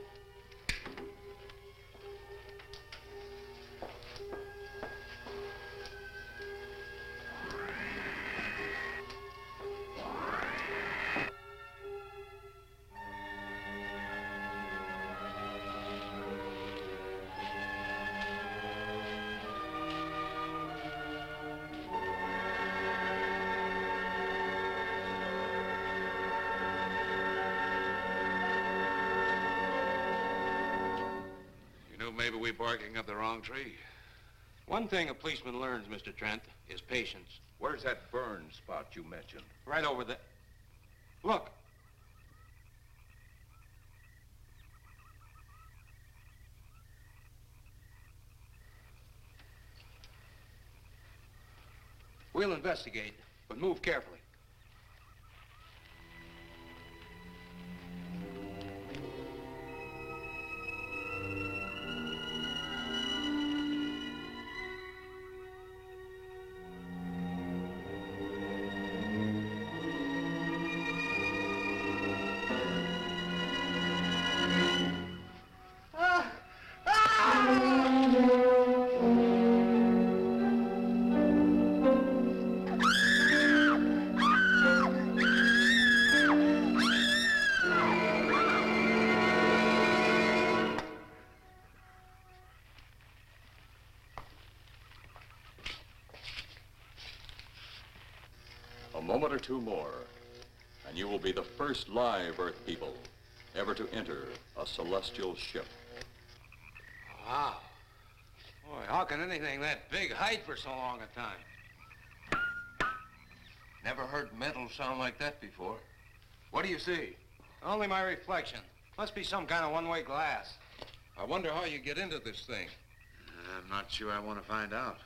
Maybe we're barking up the wrong tree. One thing a policeman learns, Mr. Trent, is patience. Where's that burn spot you mentioned? Right over there. Look. We'll investigate, but move carefully. A moment or two more, and you will be the first live Earth people ever to enter a celestial ship. Wow. Boy, how can anything that big hide for so long a time? Never heard metal sound like that before. What do you see? Only my reflection. Must be some kind of one-way glass. I wonder how you get into this thing. I'm not sure I want to find out.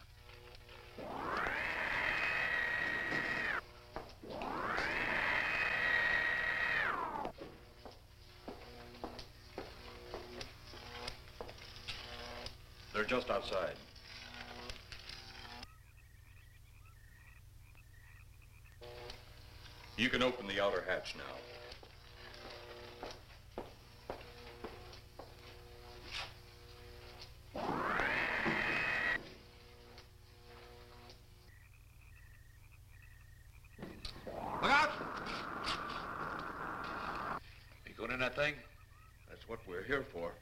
They're just outside. You can open the outer hatch now. Look out! You going in that thing? That's what we're here for.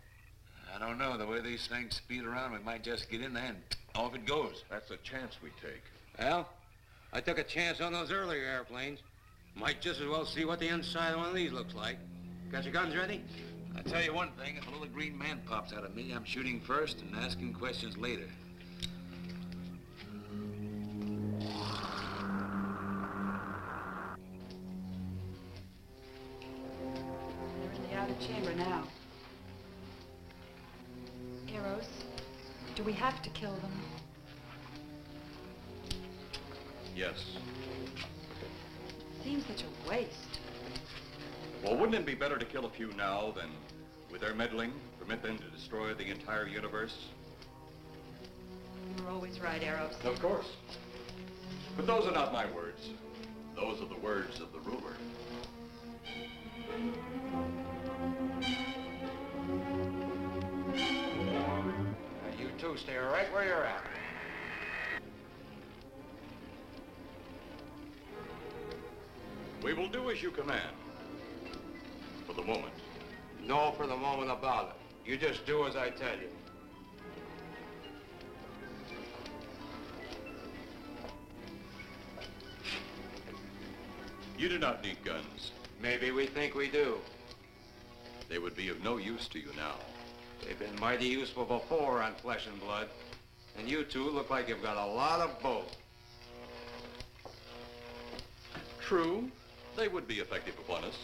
I don't know. The way these things speed around, we might just get in there and off it goes. That's a chance we take. Well, I took a chance on those earlier airplanes. Might just as well see what the inside of one of these looks like. Got your guns ready? I'll tell you one thing. If a little green man pops out of me, I'm shooting first and asking questions later. They're in the outer chamber now. Eros, do we have to kill them? Yes. Seems such a waste. Well, wouldn't it be better to kill a few now than, with their meddling, permit them to destroy the entire universe? You're always right, Eros. Of course. But those are not my words. Those are the words of the ruler. Now, you two stay right where you're at. We will do as you command. For the moment. No for the moment about it. You just do as I tell you. You do not need guns. Maybe we think we do. They would be of no use to you now. They've been mighty useful before on flesh and blood. And you two look like you've got a lot of both. True. They would be effective upon us.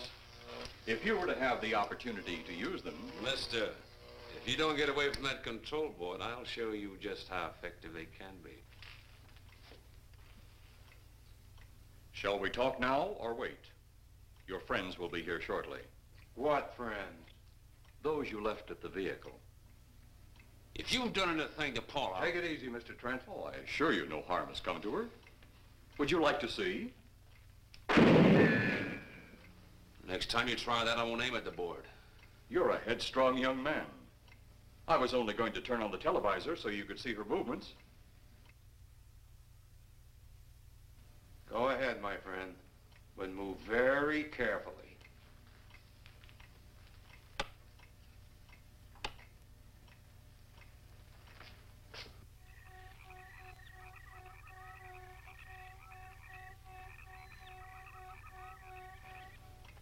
If you were to have the opportunity to use them... Mister, if you don't get away from that control board, I'll show you just how effective they can be. Shall we talk now or wait? Your friends will be here shortly. What friends? Those you left at the vehicle. If you've done anything to Paula... Take it easy, Mr. Trent. Oh, I assure you no harm has come to her. Would you like to see? Next time you try that, I won't aim at the board. You're a headstrong young man. I was only going to turn on the televisor so you could see her movements. Go ahead, my friend, but move very carefully.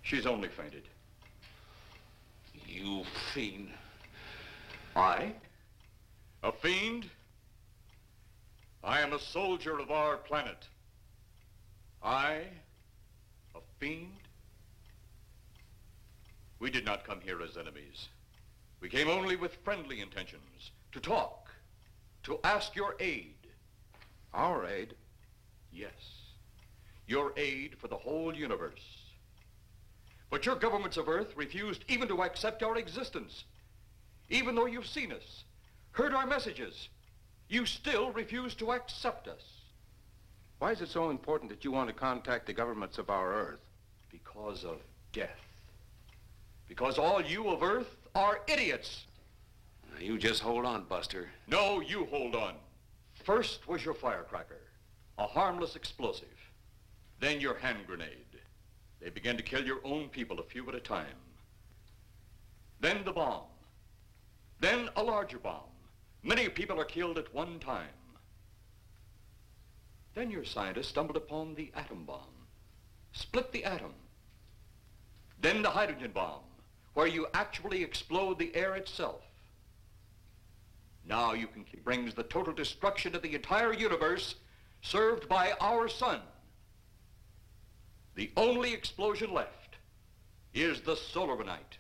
She's only fainted. You fiend. I? A fiend? I am a soldier of our planet. I? A fiend? We did not come here as enemies. We came only with friendly intentions, to talk, to ask your aid. Our aid? Yes, your aid for the whole universe. But your governments of Earth refused even to accept our existence. Even though you've seen us, heard our messages, you still refuse to accept us. Why is it so important that you want to contact the governments of our Earth? Because of death. Because all you of Earth are idiots. Now, you just hold on, Buster. No, you hold on. First was your firecracker, a harmless explosive. Then your hand grenade. They began to kill your own people a few at a time. Then the bomb. Then a larger bomb. Many people are killed at one time. Then your scientists stumbled upon the atom bomb. Split the atom. Then the hydrogen bomb, where you actually explode the air itself. Now you can brings the total destruction of the entire universe served by our sun. The only explosion left is the Solarmanite.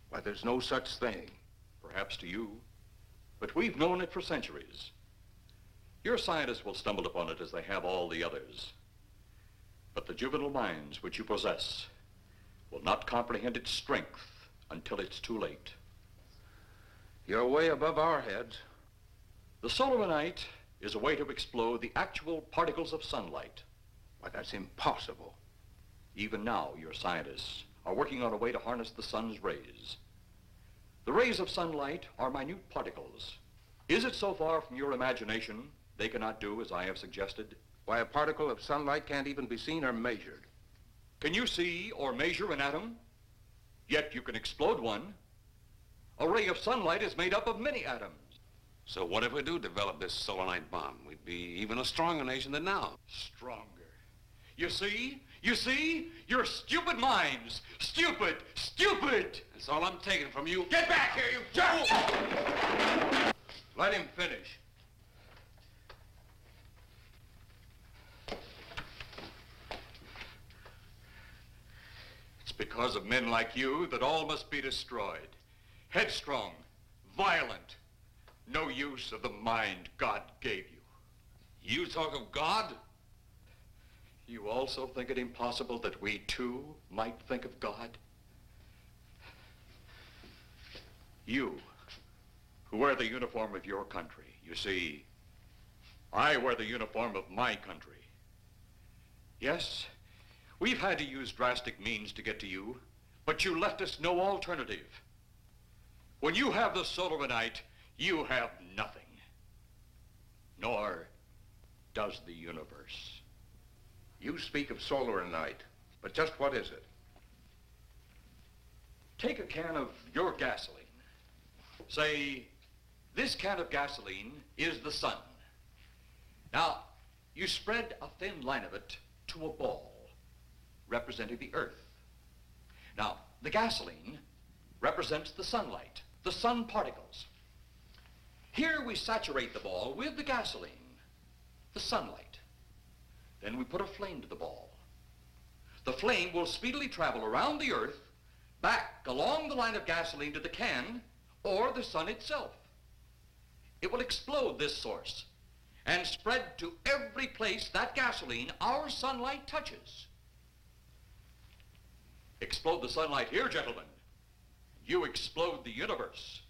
Why, there's no such thing. Perhaps to you, but we've known it for centuries. Your scientists will stumble upon it as they have all the others. But the juvenile minds which you possess will not comprehend its strength until it's too late. You're way above our heads. The Solarmanite is a way to explode the actual particles of sunlight. Why, that's impossible. Even now, your scientists are working on a way to harness the sun's rays. The rays of sunlight are minute particles. Is it so far from your imagination they cannot do as I have suggested? Why, a particle of sunlight can't even be seen or measured. Can you see or measure an atom? Yet you can explode one. A ray of sunlight is made up of many atoms. So what if we do develop this solanite bomb? We'd be even a stronger nation than now. Stronger. You see? You see? Your stupid minds. Stupid! Stupid! That's all I'm taking from you. Get back here, you fool! Let him finish. It's because of men like you that all must be destroyed. Headstrong, violent, no use of the mind God gave you. You talk of God? You also think it impossible that we too might think of God? You, who wear the uniform of your country, you see, I wear the uniform of my country. Yes, we've had to use drastic means to get to you, but you left us no alternative. When you have the Solomonite, you have nothing. Nor does the universe. You speak of Solomonite, but just what is it? Take a can of your gasoline. Say, this can of gasoline is the sun. Now, you spread a thin line of it to a ball, representing the earth. Now, the gasoline represents the sunlight, the sun particles. Here we saturate the ball with the gasoline, the sunlight. Then we put a flame to the ball. The flame will speedily travel around the earth, back along the line of gasoline to the can, or the sun itself. It will explode this source and spread to every place that gasoline, our sunlight, touches. Explode the sunlight here, gentlemen. You explode the universe.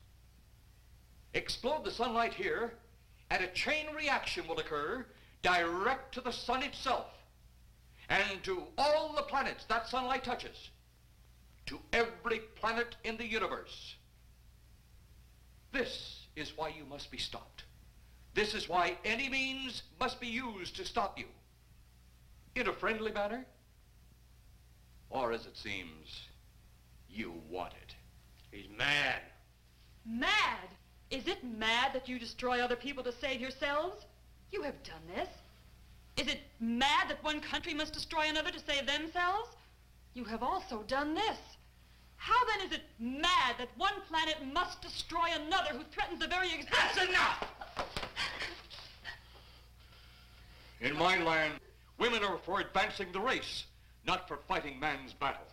Explode the sunlight here, and a chain reaction will occur direct to the sun itself and to all the planets that sunlight touches, to every planet in the universe. This is why you must be stopped. This is why any means must be used to stop you. In a friendly manner, or as it seems, you want it. He's mad. Mad? Is it mad that you destroy other people to save yourselves? You have done this. Is it mad that one country must destroy another to save themselves? You have also done this. How then is it mad that one planet must destroy another who threatens the very existence? That's enough! In my land, women are for advancing the race, not for fighting man's battle.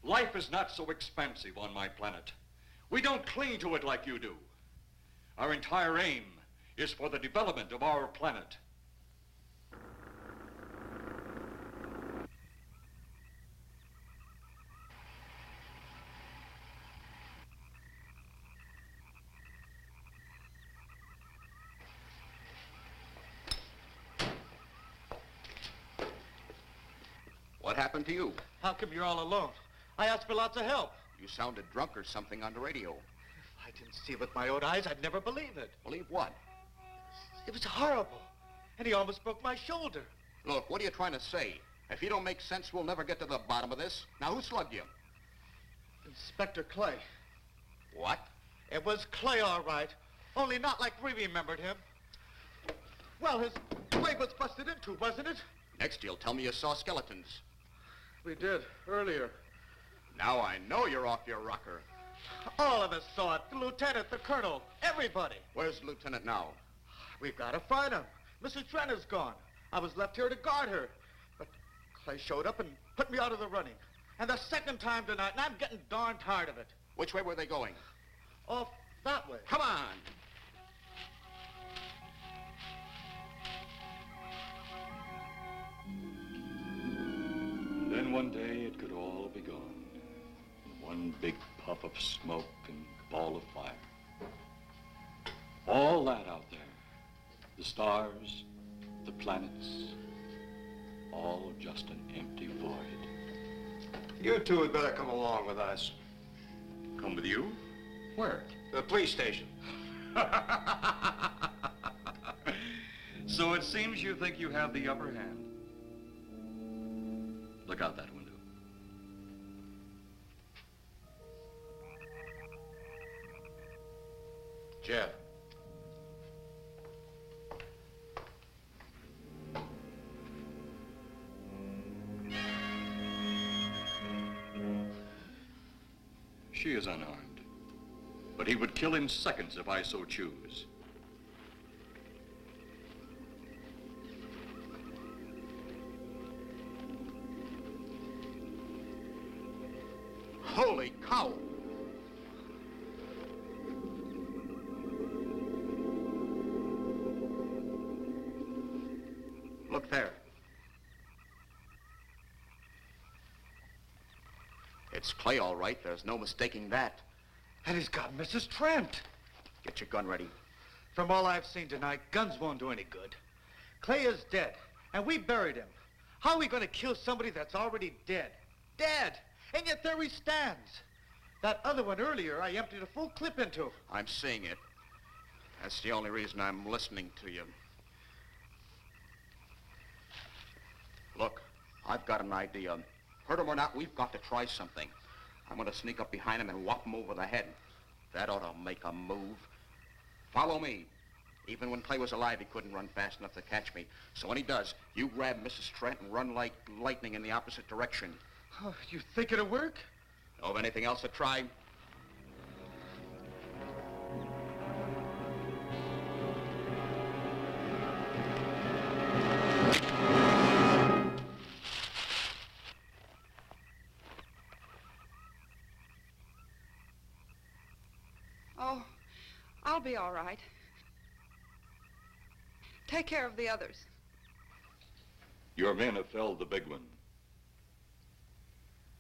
Life is not so expansive on my planet. We don't cling to it like you do. Our entire aim is for the development of our planet. What happened to you? How come you're all alone? I asked for lots of help. You sounded drunk or something on the radio. If I didn't see it with my own eyes, I'd never believe it. Believe what? It was horrible. And he almost broke my shoulder. Look, what are you trying to say? If you don't make sense, we'll never get to the bottom of this. Now, who slugged you? Inspector Clay. What? It was Clay, all right. Only not like we remembered him. Well, his way was busted into, wasn't it? Next, you'll tell me you saw skeletons. We did, earlier. Now I know you're off your rocker. All of us saw it. The lieutenant, the colonel, everybody. Where's the lieutenant now? We've got to find him. Mrs. Trenner's gone. I was left here to guard her. But Clay showed up and put me out of the running. And the second time tonight, and I'm getting darn tired of it. Which way were they going? Off that way. Come on. Then one day it could all be gone. One big puff of smoke and ball of fire. All that out there, the stars, the planets, all just an empty void. You two had better come along with us. Come with you? Where? The police station. So it seems you think you have the upper hand. Look out that window. Jeff. She is unarmed, but he would kill in seconds if I so choose. Holy cow! Look there. It's Clay, all right. There's no mistaking that. And he's got Mrs. Trent. Get your gun ready. From all I've seen tonight, guns won't do any good. Clay is dead, and we buried him. How are we going to kill somebody that's already dead? Dead! And yet there he stands. That other one earlier, I emptied a full clip into. I'm seeing it. That's the only reason I'm listening to you. Look, I've got an idea. Hurt him or not, we've got to try something. I'm going to sneak up behind him and whop him over the head. That ought to make a move. Follow me. Even when Clay was alive, he couldn't run fast enough to catch me. So when he does, you grab Mrs. Trent and run like lightning in the opposite direction. Oh, you think it'll work? Know of anything else to try? Oh, I'll be all right. Take care of the others. Your men have felled the big one.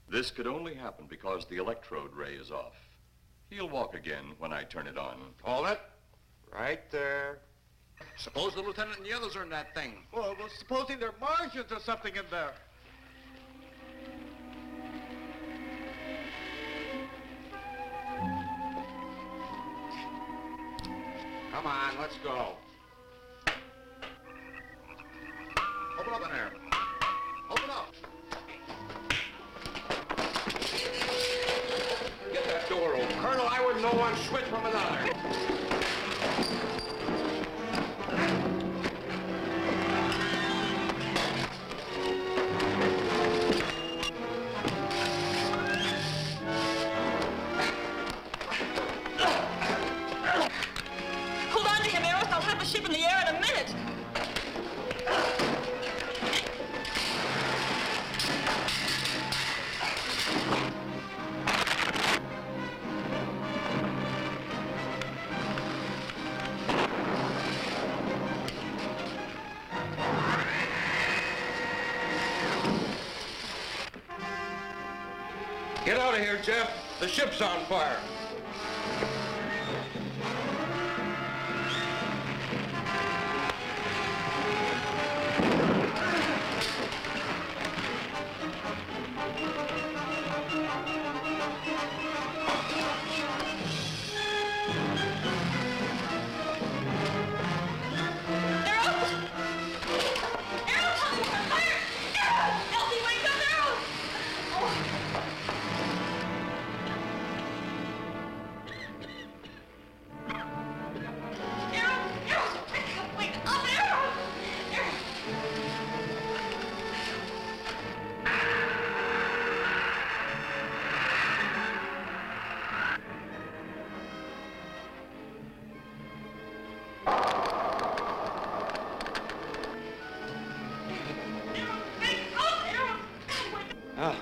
This could only happen because the electrode ray is off. He'll walk again when I turn it on. Hold it. Right there. Suppose the lieutenant and the others are in that thing. Well, supposing there are Martians or something in there. Come on, let's go. Open up in there. Open up. Get that door open. Colonel, I wouldn't know one switch from another. Hold on to him, Eros. I'll have the ship in the air in a minute. Get out of here, Jeff. The ship's on fire. Ah,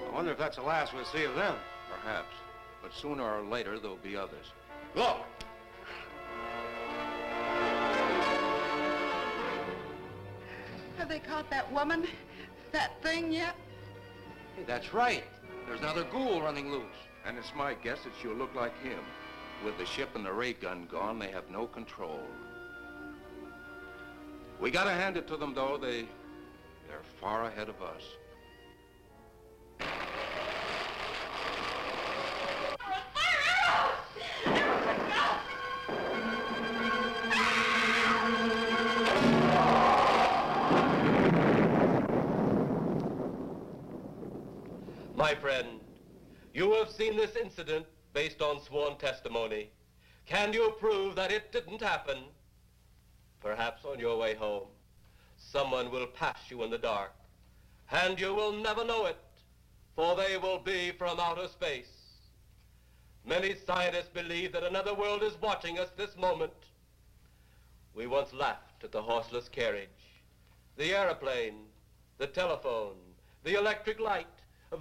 I wonder if that's the last we'll see of them. Perhaps. But sooner or later, there'll be others. Look! Have they caught that woman? That thing yet? Hey, that's right. There's another ghoul running loose. And it's my guess that she'll look like him. With the ship and the ray gun gone, they have no control. We gotta hand it to them, though. They're far ahead of us. My friend, you have seen this incident based on sworn testimony. Can you prove that it didn't happen? Perhaps on your way home, someone will pass you in the dark, and you will never know it, for they will be from outer space. Many scientists believe that another world is watching us this moment. We once laughed at the horseless carriage, the airplane, the telephone, the electric light,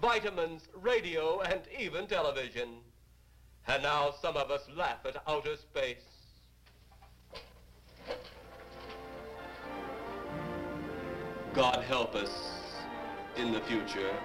vitamins, radio, and even television. And now some of us laugh at outer space. God help us in the future.